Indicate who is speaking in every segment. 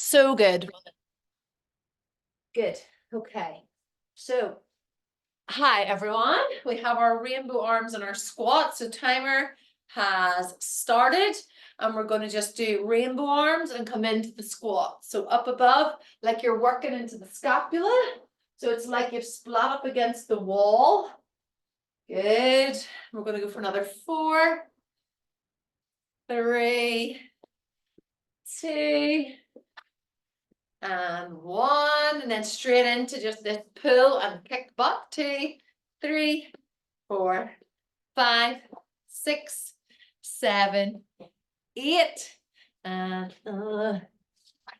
Speaker 1: So good. Good. Okay. So, hi everyone. We have our rainbow arms in our squat. So timer has started and we're going to just do rainbow arms and come into the squat. So up above, like you're working into the scapula. So it's like you've split up against the wall. Good. We're going to go for another 4, 3, 2, and 1, and then straight into just this pull and kick butt. 2, 3, 4, 5, 6, 7, 8, and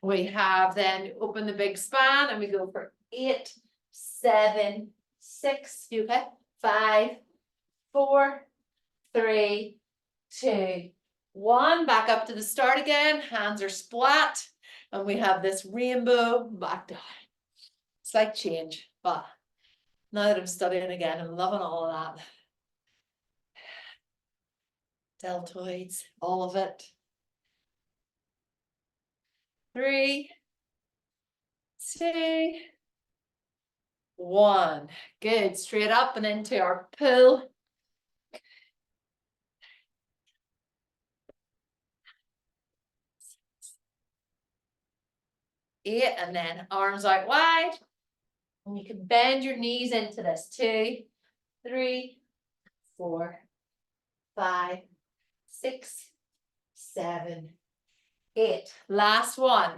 Speaker 1: we have then open the big span and we go for 8, 7, 6, you okay? 5, 4, 3, 2, 1. Back up to the start again. Hands are splat. And we have this rainbow back down. It's like change. But now that I'm studying again, I'm loving all of that. Deltoids, all of it. 3, 2, 1. Good. Straight up and into our pull. 8, and then arms out wide. And you can bend your knees into this. 2, 3, 4, 5, 6, 7, 8. Last one.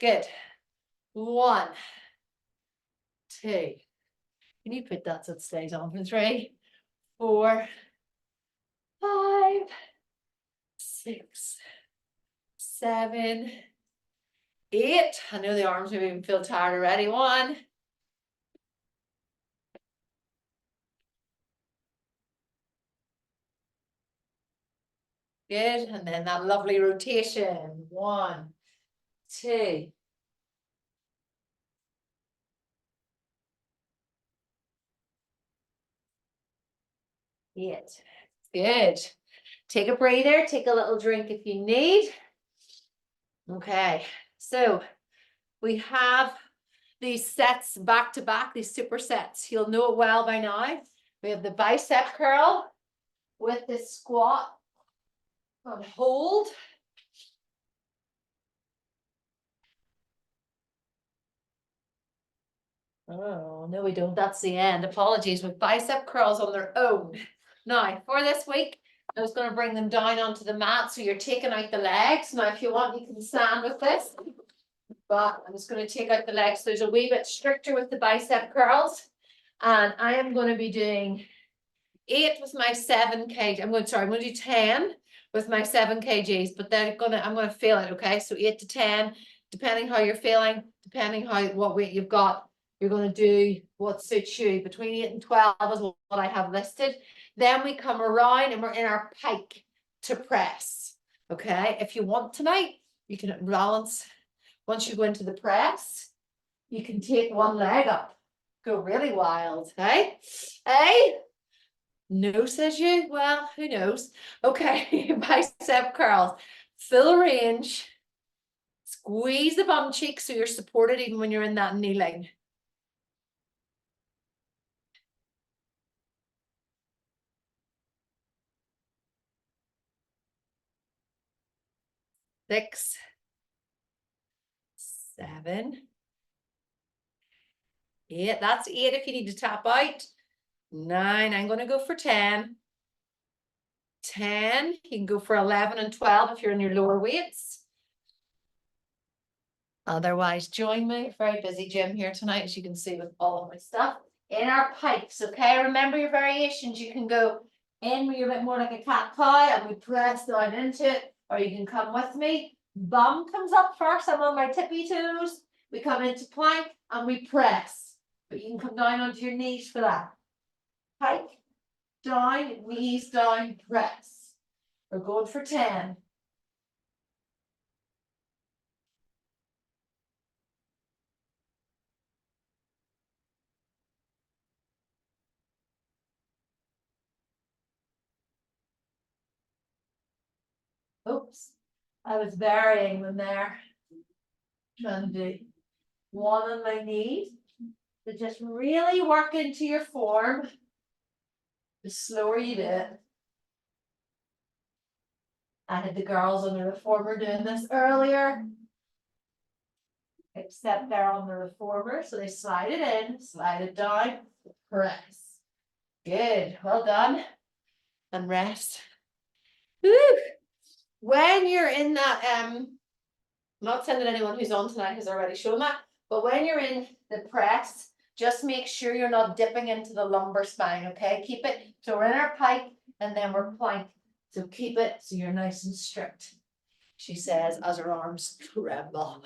Speaker 1: Good. 1, 2. Can you put that so it stays on for 3, 4, 5, 6, 7, 8. I know the arms maybe even feel tired already. 1, good. And then that lovely rotation. 1, 2. Eight. Good. Take a breather, take a little drink if you need. Okay, so we have these sets back to back, these supersets. You'll know it well by now. We have the bicep curl with the squat and hold. Oh, no, we don't. That's the end. Apologies. With bicep curls on their own. Now, for this week, I was going to bring them down onto the mat. So you're taking out the legs. Now, if you want, you can stand with this. But I'm just going to take out the legs. So there's a wee bit stricter with the bicep curls. And I am going to be doing 8 with my 7 kg. I'm going to do 10 with my 7 kgs, but I'm going to feel it. Okay. So 8 to 10, depending how you're feeling, depending what weight you've got, you're going to do what suits you. Between 8 and 12 is what I have listed. Then we come around and we're in our pike to press. Okay. If you want tonight, you can balance. Once you go into the press, you can take one leg up. Go really wild. Hey, hey. No, says you. Well, who knows? Okay, bicep curls, full range. Squeeze the bum cheek so you're supported even when you're in that kneeling. Six, 7, 8. That's 8 if you need to tap out. 9. I'm going to go for 10. 10. You can go for 11 and 12 if you're in your lower weights. Otherwise, join me. Very busy gym here tonight, as you can see with all of my stuff. In our pikes, okay? Remember your variations. You can go in where you're a bit more like a cat cow and we press down into it, or you can come with me. Bum comes up first. I'm on my tippy toes. We come into plank and we press. But you can come down onto your knees for that. Pike, down, knees down, press. We're going for 10. Oops, I was burying them there. Trying to do one on my knees. To just really work into your form. The slower you do it. I had the girls on the reformer doing this earlier. Except they're on the reformer, so they slide it in, slide it down, press. Good, well done. And rest. Woo. When you're in that, I'm not saying that anyone who's on tonight has already shown that, but when you're in the press, just make sure you're not dipping into the lumbar spine, okay? Keep it, so we're in our pike and then we're plank. So keep it so you're nice and strict. She says as her arms tremble.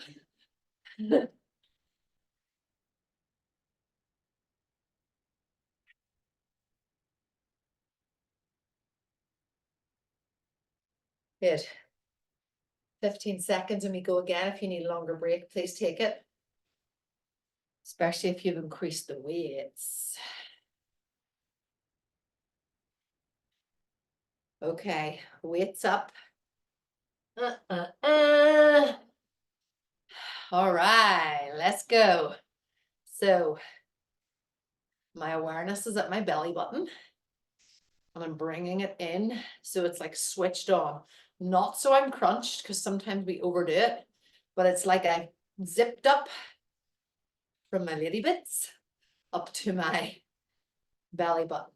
Speaker 1: Good. 15 seconds and we go again. If you need a longer break, please take it. Especially if you've increased the weights. Okay, weights up. All right, let's go. So my awareness is at my belly button. And I'm bringing it in so it's like switched on. Not so I'm crunched, because sometimes we overdo it, but it's like I zipped up from my lady bits up to my belly button.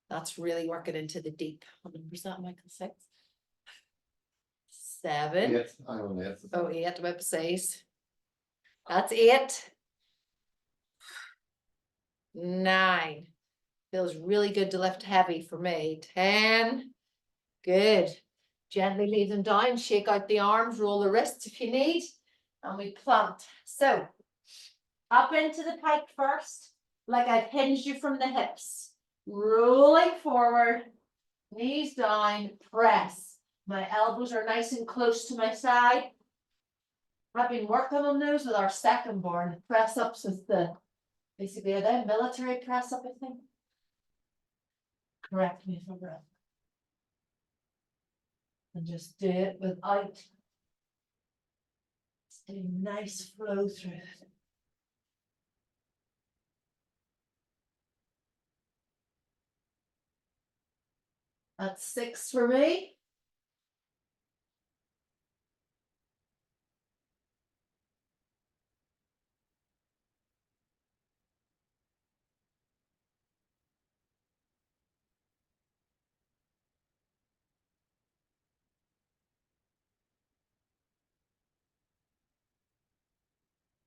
Speaker 1: That's really working into the deep. What number is that, Michael? 6? 7.
Speaker 2: 8. I'm on 8.
Speaker 1: Oh, 8, about 6. That's 8. 9. Feels really good to lift heavy for me. 10. Good. Gently leave them down, shake out the arms, roll the wrists if you need, and we plant. So, up into the pike first, like I've hinged you from the hips. Rolling forward, knees down, press. My elbows are nice and close to my side. I've been working on those with our second born. Press ups with the, basically, are they military press up, I think? Correct me if I'm wrong. And just do it without a nice flow through it. That's 6 for me.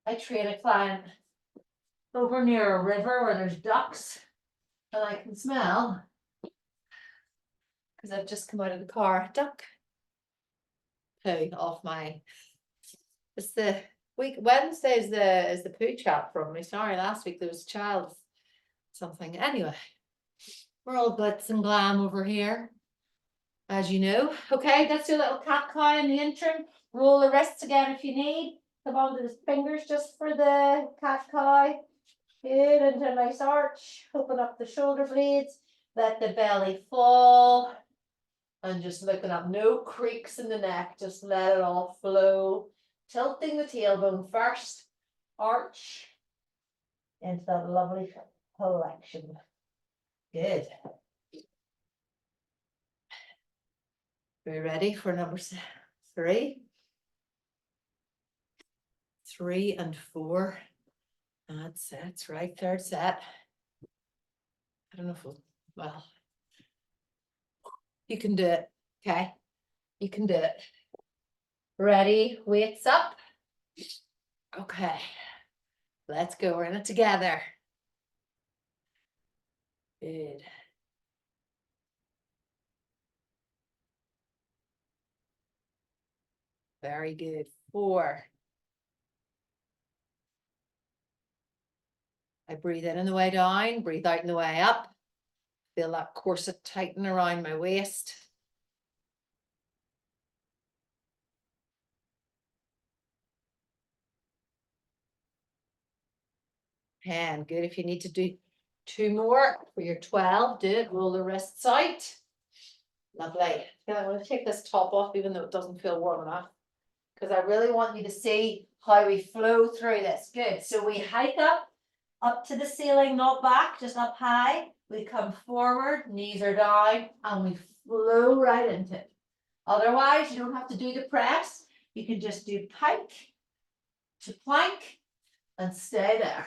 Speaker 1: I train a client over near a river where there's ducks, and I can smell, because I've just come out of the car, duck poo off my, it's the week, Wednesday is the poo chat from me. Sorry, last week there was a child something. Anyway, we're all glitz and glam over here, as you know. Okay, let's do a little cat cow in the interim. Roll the wrists again if you need. Come on to the fingers just for the cat cow. Good, into a nice arch. Open up the shoulder blades. Let the belly fall. And just looking up, no creaks in the neck. Just let it all flow. Tilting the tailbone first. Arch. Into that lovely collection. Good. Are we ready for number 3? 3 and 4. That's right. 3rd set. I don't know if well, you can do it. Okay, you can do it. Ready? Weights up. Okay, let's go. We're in it together. Good. Very good. 4. I breathe in on the way down, breathe out on the way up. Feel that corset tighten around my waist. 10. Good. If you need to do 2 more for your 12, do it. Roll the wrists out. Lovely. Yeah, I'm going to take this top off, even though it doesn't feel warm enough, because I really want you to see how we flow through this. Good. So we hike up to the ceiling, not back, just up high. We come forward, knees are down, and we flow right into it. Otherwise, you don't have to do the press. You can just do pike to plank and stay there.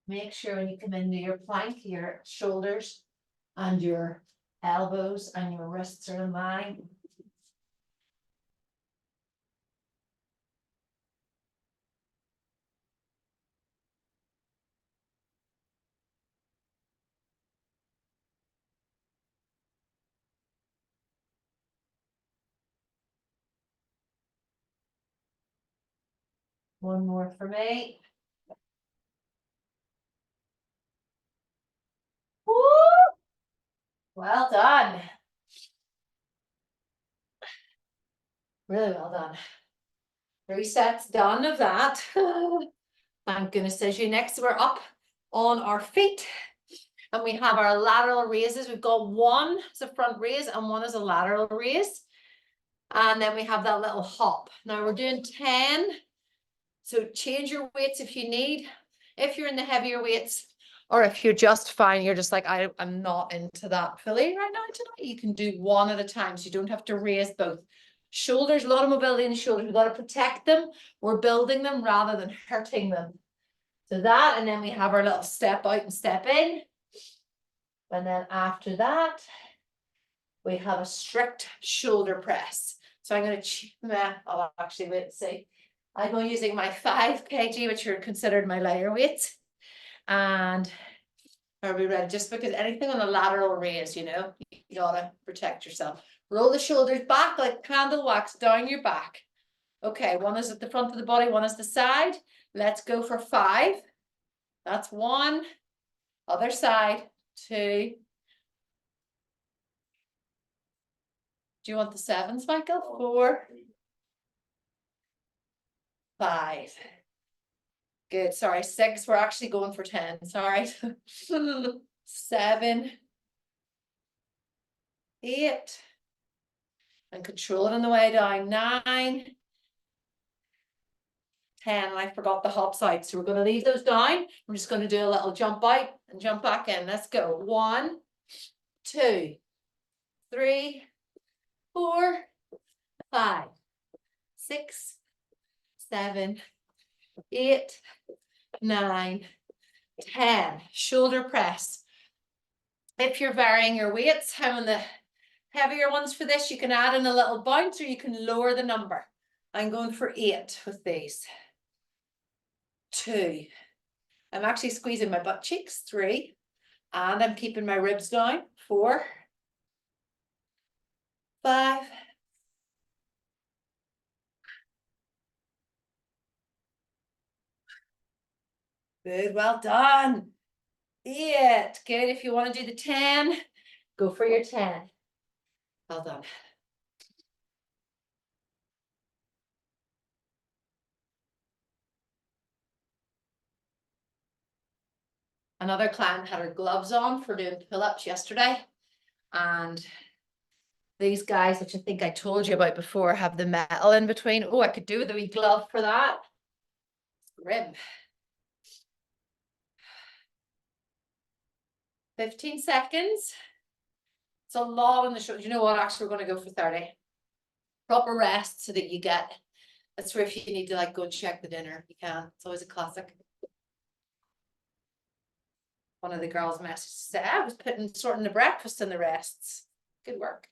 Speaker 1: Make sure when you come into your plank, your shoulders and your elbows and your wrists are in line. One more for me. Woo! Well done. Really well done. 3 sets done of that. Thank goodness. As you next, we're up on our feet and we have our lateral raises. We've got one as a front raise and one as a lateral raise. And then we have that little hop. Now we're doing 10. So change your weights if you need. If you're in the heavier weights, or if you're just fine, you're just like, I'm not into that fully right now tonight. You can do one at a time. So you don't have to raise both. Shoulders, a lot of mobility in the shoulders. We've got to protect them. We're building them rather than hurting them. So that, and then we have our little step out and step in. And then after that, we have a strict shoulder press. So I'm going to, I'll actually wait and see. I'm going using my 5 kg, which are considered my lighter weights. And are we ready? Just because anything on a lateral raise, you gotta protect yourself. Roll the shoulders back like candle wax down your back. Okay, one is at the front of the body, one is the side. Let's go for 5. That's 1. Other side, 2. Do you want the 7s, Michael? 4. 5. Good. Sorry, 6. We're actually going for 10. Sorry. 7. 8. And control it on the way down. 9. 10. And I forgot the hops out. So we're going to leave those down. We're just going to do a little jump out and jump back in. Let's go. 1, 2, 3, 4, 5, 6, 7, 8, 9, 10. Shoulder press. If you're varying your weights, I'm on the heavier ones for this. You can add in a little bounce or you can lower the number. I'm going for 8 with these. 2. I'm actually squeezing my butt cheeks. 3. And I'm keeping my ribs down. 4. 5. 'Good, well done. 8. Good. If you want to do the 10, go for your 10. Well done. Another client had her gloves on for doing pull-ups yesterday. And these guys, which I think I told you about before, have the metal in between. Oh, I could do with a wee glove for that. Grim. 15 seconds. It's a lot on the shoulder. You know what? Actually, we're going to go for 30. Proper rest so that you get, that's where if you need to like go check the dinner, you can. It's always a classic. One of the girls messaged said, I was sorting the breakfast and the rests. Good work.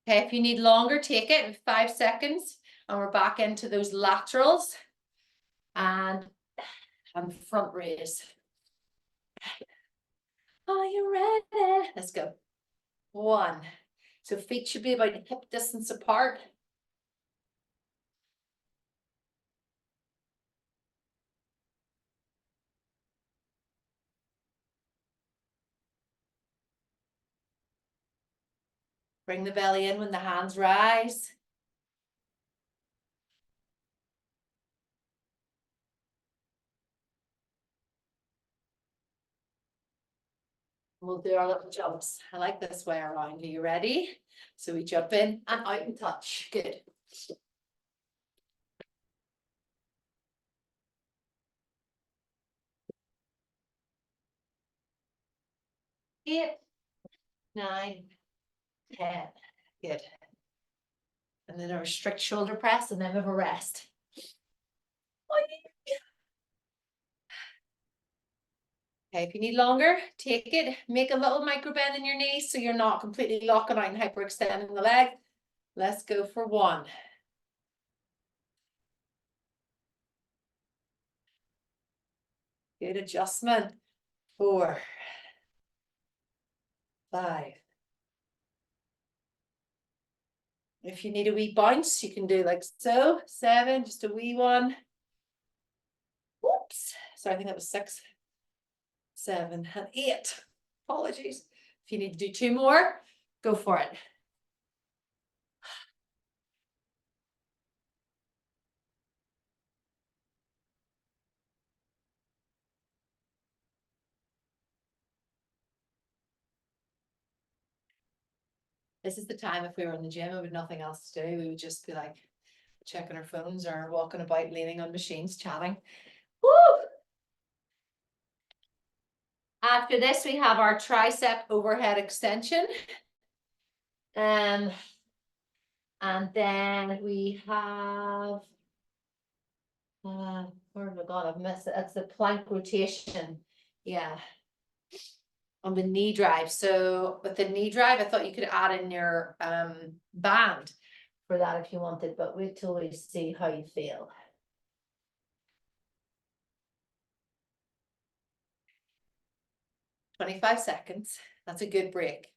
Speaker 1: Okay, if you need longer, take it in 5 seconds. And we're back into those laterals and front raise. Are you ready? Let's go. 1. So feet should be about hip distance apart. Bring the belly in when the hands rise. We'll do our little jumps. I like this way around. Are you ready? So we jump in and out and touch. Good. 8, 9, 10. Good. And then a strict shoulder press and then we have a rest. Okay, if you need longer, take it. Make a little micro bend in your knees so you're not completely locking out and hyperextending the leg. Let's go for 1. Good adjustment. 4, 5. If you need a wee bounce, you can do like so. 7, just a wee one. Oops. So I think that was 6, 7, and 8. Apologies. If you need to do 2 more, go for it. This is the time if we were in the gym and with nothing else to do, we would just be like checking our phones or walking about, leaning on machines, chatting. Woo! After this, we have our tricep overhead extension. And then we have, where have I gone? I've missed it. It's the plank rotation. Yeah. On the knee drive. So with the knee drive, I thought you could add in your band for that if you wanted, but wait till we see how you feel. "25 seconds. That's a good break.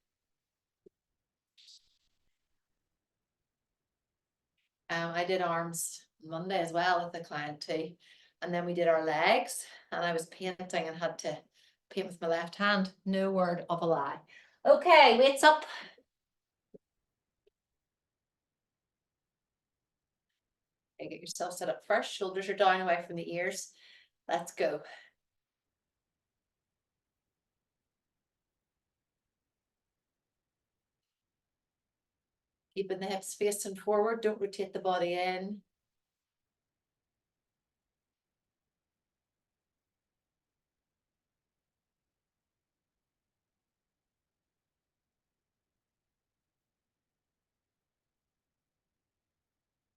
Speaker 1: I did arms Monday as well with a client too. And then we did our legs and I was painting and had to paint with my left hand. No word of a lie. Okay, weights up. Okay, get yourself set up first. Shoulders are down away from the ears. Let's go. Keeping the hips facing forward. Don't rotate the body in.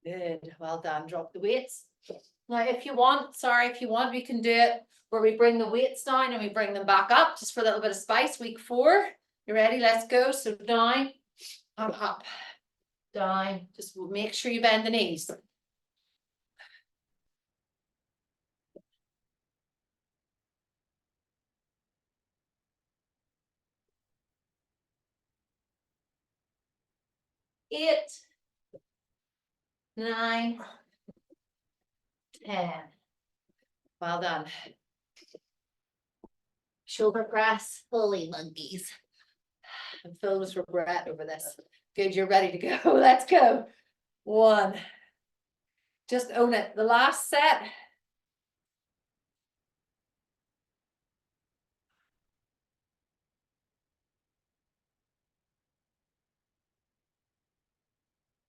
Speaker 1: Good, well done. Drop the weights. Now, if you want, we can do it where we bring the weights down and we bring them back up just for a little bit of spice. Week 4, you ready? Let's go. So down and up, down. Just make sure you bend the knees. Eight, 9, 10. Well done. Shoulder press, holy monkeys. I'm filled with regret over this. Good, you're ready to go. Let's go. 1. Just own it. The last set.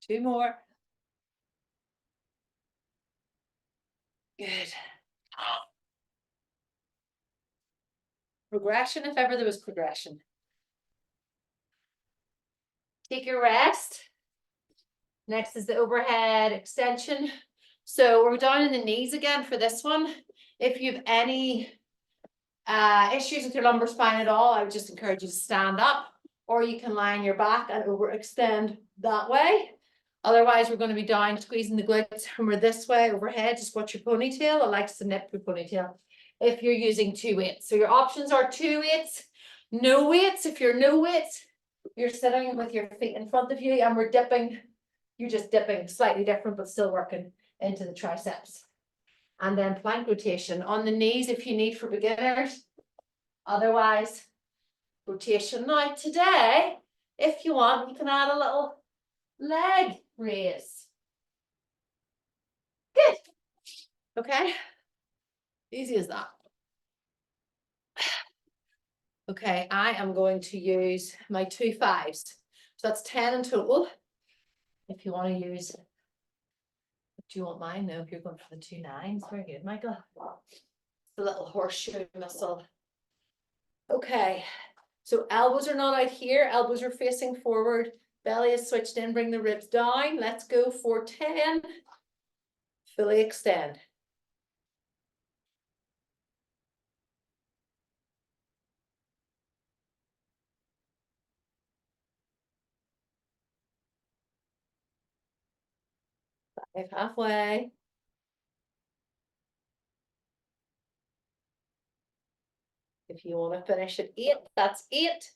Speaker 1: Two more. Good. Progression, if ever there was progression. Take your rest. Next is the overhead extension. So we're down in the knees again for this one. If you have any issues with your lumbar spine at all, I would just encourage you to stand up, or you can lie on your back and overextend that way. Otherwise, we're going to be down squeezing the glutes, and we're this way overhead. Just watch your ponytail. It likes to nip your ponytail if you're using 2 weights. So your options are 2 weights, no weights. If you're no weights, you're sitting with your feet in front of you and we're dipping. You're just dipping, slightly different, but still working into the triceps. And then plank rotation on the knees if you need for beginners. Otherwise, rotation. Now today, If you want, you can add a little leg raise. Good. Okay. Easy as that. Okay, I am going to use my 2 5s. So that's 10 in total. If you want to use, do you want mine? No, if you're going for the 2 9s. Very good, Michael. The little horseshoe muscle. Okay, so elbows are not out here. Elbows are facing forward. Belly is switched in. Bring the ribs down. Let's go for 10. Fully extend. Halfway. If you want to finish at 8, that's 8.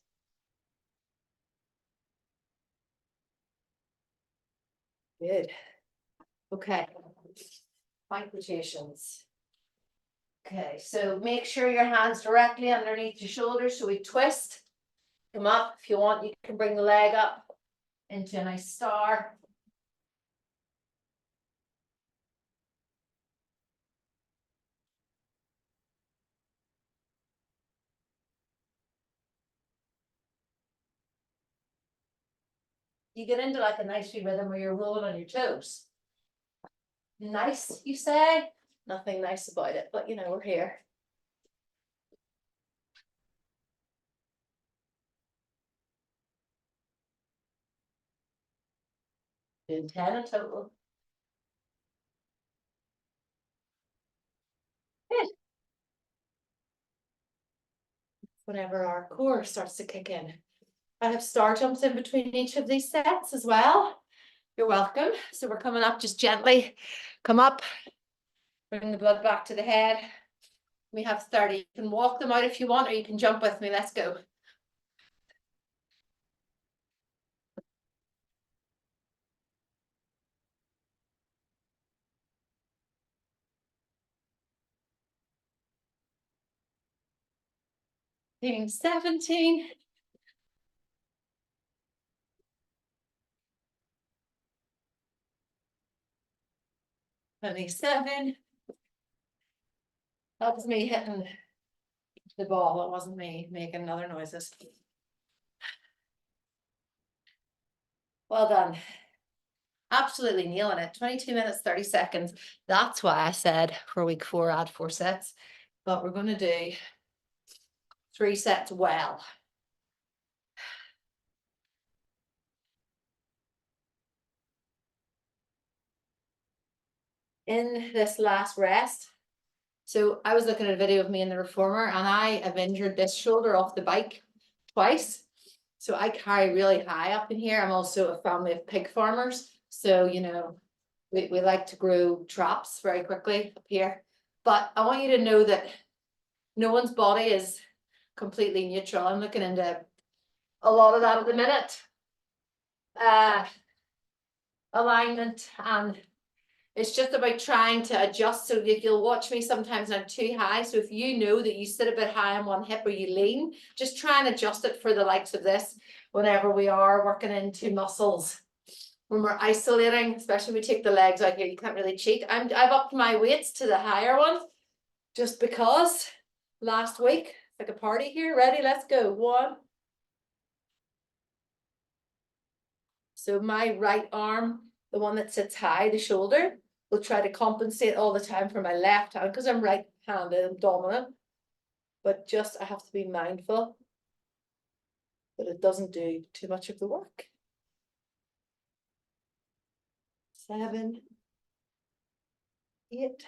Speaker 1: Good. Okay. Plank rotations. Okay, so make sure your hands directly underneath your shoulders. So we twist, come up. If you want, you can bring the leg up into a nice star. You get into like a nice wee rhythm where you're rolling on your toes. Nice, you say? Nothing nice about it, but you know, we're here. Doing 10 in total. Good. Whenever our core starts to kick in. I have star jumps in between each of these sets as well. You're welcome. So we're coming up just gently. Come up. Bring the blood back to the head. We have 30. You can walk them out if you want, or you can jump with me. Let's go. Doing 17. 27. That was me hitting the ball. It wasn't me making other noises. Well done. Absolutely nailing it. 22 minutes, 30 seconds. That's why I said for week 4, add 4 sets. But we're going to do 3 sets well. In this last rest, so I was looking at a video of me in the reformer, and I have injured this shoulder off the bike twice. So I carry really high up in here. I'm also a family of pig farmers. So, you know, we like to grow traps very quickly up here. But I want you to know that no one's body is completely neutral. I'm looking into a lot of that at the minute. Alignment, and it's just about trying to adjust. So that you'll watch me sometimes and I'm too high. So if you know that you sit a bit high on one hip or you lean, just try and adjust it for the likes of this whenever we are working into muscles. When we're isolating, especially when we take the legs out here, you can't really cheat. I've upped my weights to the higher one just because last week, it's like a party here. Ready? Let's go. 1. So my right arm, the one that sits high, the shoulder, will try to compensate all the time for my left hand because I'm right-handed, I'm dominant. But just I have to be mindful that it doesn't do too much of the work. 7, 8,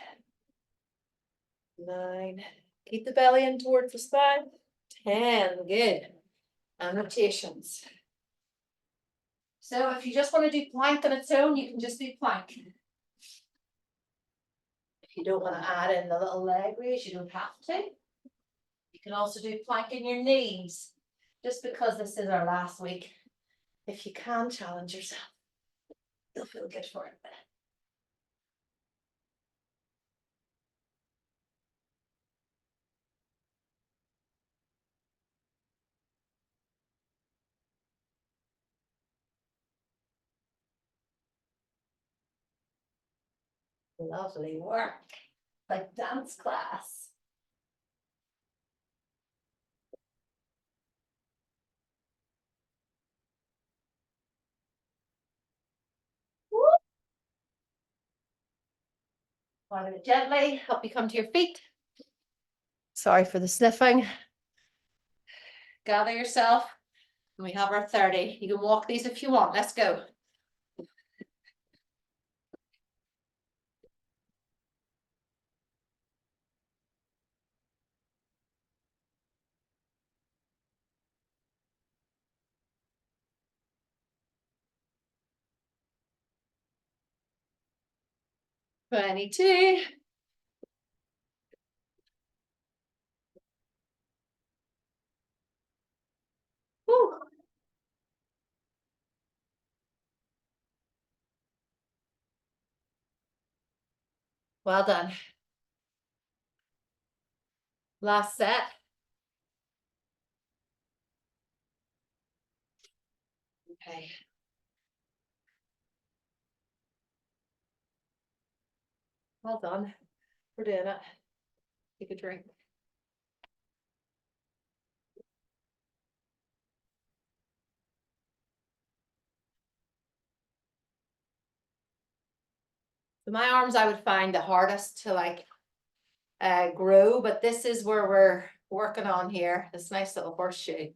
Speaker 1: 9. Keep the belly in towards the spine. 10. Good. And rotations. So if you just want to do plank on its own, you can just do plank. If you don't want to add in the little leg raise, you don't have to. You can also do plank in your knees. Just because this is our last week, if you can challenge yourself, you'll feel good for it. Lovely work, like dance class. Find it gently, help you come to your feet. Sorry for the sniffing. Gather yourself. And we have our 30. You can walk these if you want. Let's go. Twenty-two. Woo. Well done. Last set. Okay. Well done. We're doing it. Take a drink. So my arms I would find the hardest to like grow, but this is where we're working on here. This nice little horseshoe.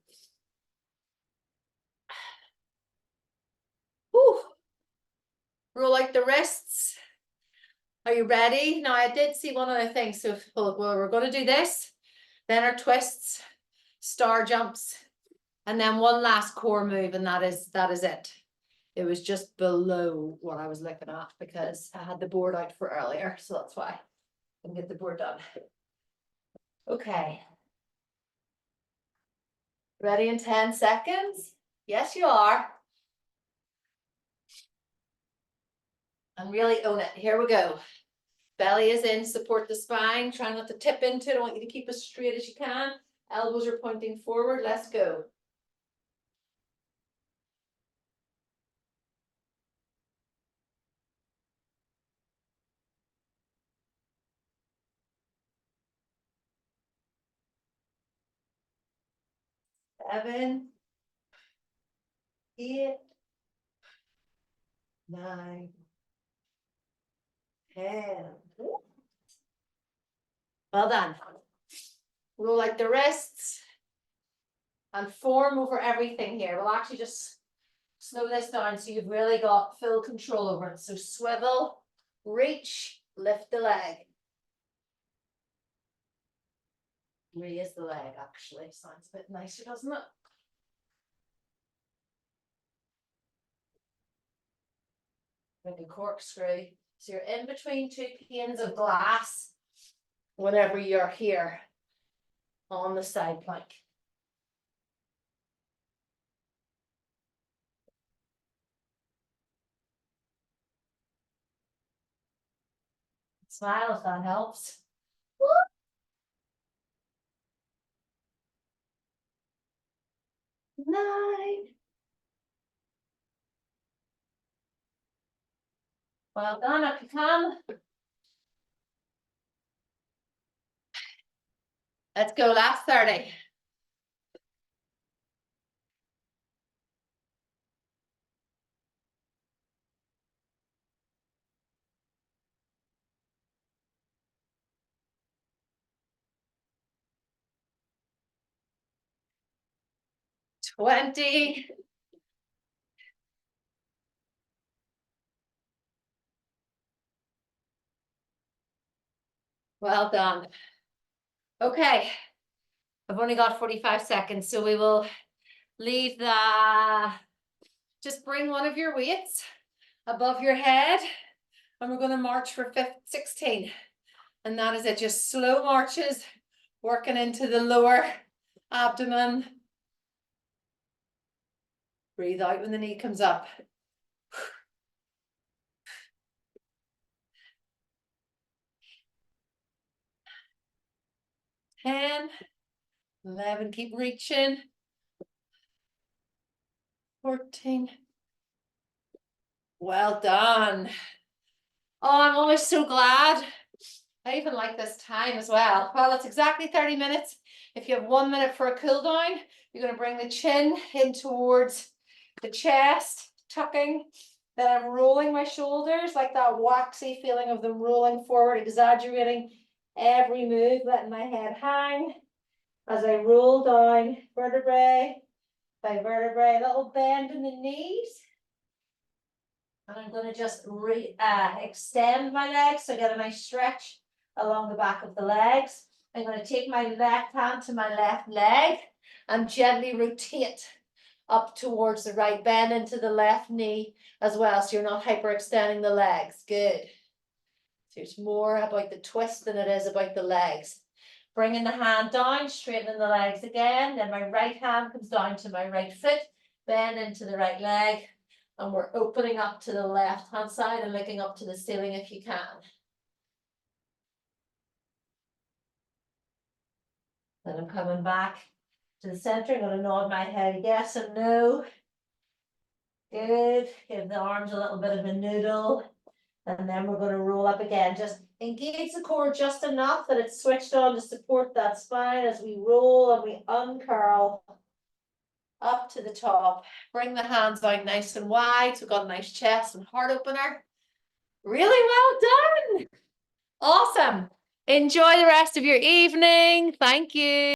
Speaker 1: Whew. Roll out the wrists. Are you ready? Now I did see one other thing. So well, we're going to do this, then our twists, star jumps, and then one last core move, and that is it. It was just below what I was looking at because I had the board out for earlier, so that's why I can get the board done. Okay. Ready in 10 seconds? Yes, you are. And really own it. Here we go. Belly is in, support the spine. Try not to tip into it. I want you to keep as straight as you can. Elbows are pointing forward. Let's go. Seven, 8, 9, 10. Well done. Roll like the wrists and form over everything here. We'll actually just slow this down so you've really got full control over it. So swivel, reach, lift the leg. Raise the leg actually. Sounds a bit nicer, doesn't it? Like a corkscrew. So you're in between two panes of glass whenever you're here on the side plank. Smile if that helps. 9. Well done, up you come. Let's go, last 30. Twenty. Well done. Okay, I've only got 45 seconds, so we will leave the, just bring one of your weights above your head, and we're going to march for 16. And that is it, just slow marches, working into the lower abdomen. Breathe out when the knee comes up. 10, 11, keep reaching. 14. Well done. Oh, I'm always so glad. I even like this time as well. Well, it's exactly 30 minutes. If you have 1 minute for a cool down, you're going to bring the chin in towards the chest, tucking. Then I'm rolling my shoulders, like that waxy feeling of them rolling forward, exaggerating every move, letting my head hang as I roll down vertebrae by vertebrae, little bend in the knees. And I'm going to just extend my legs so I get a nice stretch along the back of the legs. I'm going to take my left hand to my left leg and gently rotate up towards the right, bend into the left knee as well, so you're not hyperextending the legs. Good. So it's more about the twist than it is about the legs. Bringing the hand down, straightening the legs again. Then my right hand comes down to my right foot, bend into the right leg, and we're opening up to the left hand side and looking up to the ceiling if you can. Then I'm coming back to the center. I'm going to nod my head yes and no. Good. Give the arms a little bit of a noodle. And then we're going to roll up again. Just engage the core just enough that it's switched on to support that spine as we roll and we uncurl up to the top. Bring the hands out nice and wide. So we've got a nice chest and heart opener. Really well done. Awesome. Enjoy the rest of your evening. Thank you.